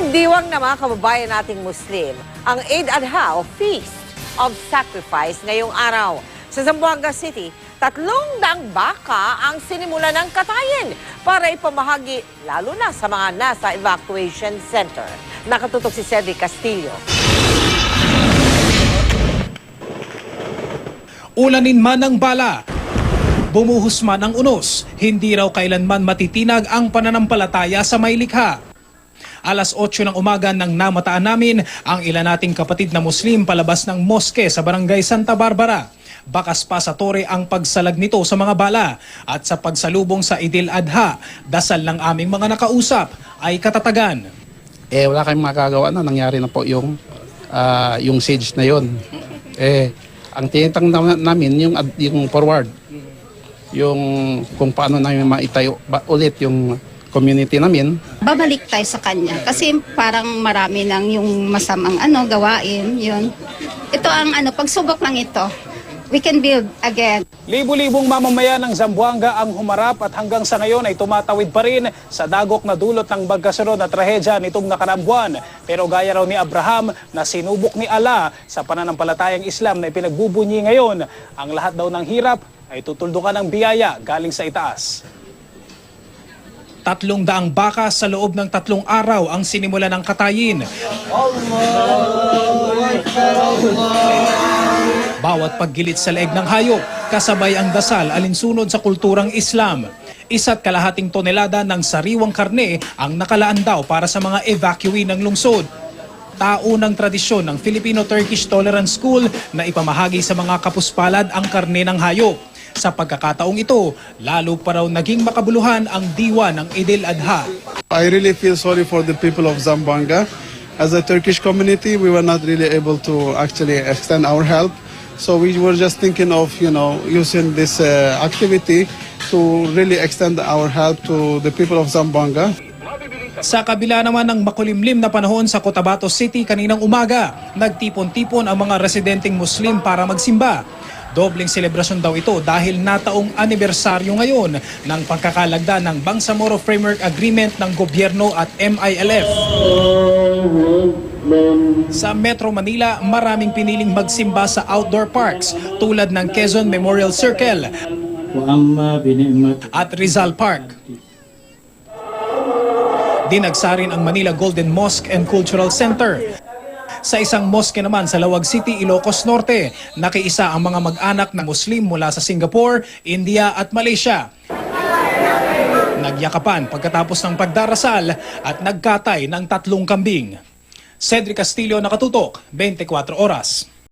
Ipinagdiwang na mga kababayan nating Muslim ang Eid Adha o Feast of Sacrifice ngayong araw. Sa Zamboanga City, 300 baka ang sinimula ng katayin para ipamahagi lalo na sa mga nasa evacuation center. Nakatutok si Cedric Castillo. Ulanin man ng bala, bumuhos man ang unos, hindi raw kailanman matitinag ang pananampalataya sa may likha. Alas 8 ng umaga nang namataan namin ang ilan nating kapatid na Muslim palabas ng moske sa Barangay Santa Barbara. Bakas pa sa tore ang pagsalag nito sa mga bala at sa pagsalubong sa Idil Adha, dasal ng aming mga nakausap ay katatagan. Wala kayong magagawa na, nangyari na po yung siege na yon. Ang tinitang namin yung forward, yung kung paano namin maitayo ulit yung community namin. Babalik tayo sa kanya kasi parang marami nang yung masamang gawain yun. Ito ang pagsubok lang ito. We can build again. Libu-libong mamamayan ng Zamboanga ang humarap at hanggang sa ngayon ay tumatawid pa rin sa dagok na dulot ng magkasunod na trahedya nitong nakaraang buwan. Pero gaya raw ni Abraham na sinubok ni Allah sa pananampalatayang Islam na ipinagbubunyi ngayon, ang lahat daw ng hirap ay tutuldukan ng biyaya galing sa itaas. 300 baka sa loob ng 3 araw ang sinimula ng katayin. Bawat paggilit sa leeg ng hayop, kasabay ang dasal alinsunod sa kulturang Islam. 1.5 tonelada ng sariwang karne ang nakalaan daw para sa mga evacuee ng lungsod. Taunang tradisyon ng Filipino-Turkish Tolerance School na ipamahagi sa mga kapuspalad ang karne ng hayop. Sa pagkakataong ito, lalo pa raw naging makabuluhan ang diwa ng Idil Adha. I really feel sorry for the people of Zamboanga. As a Turkish community, we were not really able to actually extend our help. So we were just thinking of, using this activity to really extend our help to the people of Zamboanga. Sa kabila naman ng makulimlim na panahon sa Cotabato City kaninang umaga, nagtipon-tipon ang mga residenteng Muslim para magsimba. Dobleng selebrasyon daw ito dahil nataong anibersaryo ngayon ng pagkakalagda ng Bangsamoro Framework Agreement ng gobyerno at MILF. Sa Metro Manila, maraming piniling magsimba sa outdoor parks tulad ng Quezon Memorial Circle at Rizal Park. Dinagsarin ang Manila Golden Mosque and Cultural Center. Sa isang moske naman sa Lawag City, Ilocos Norte, nakiisa ang mga mag-anak na Muslim mula sa Singapore, India at Malaysia. Nagyakapan pagkatapos ng pagdarasal at nagkatay ng 3 kambing. Cedric Castillo, nakatutok, 24 oras.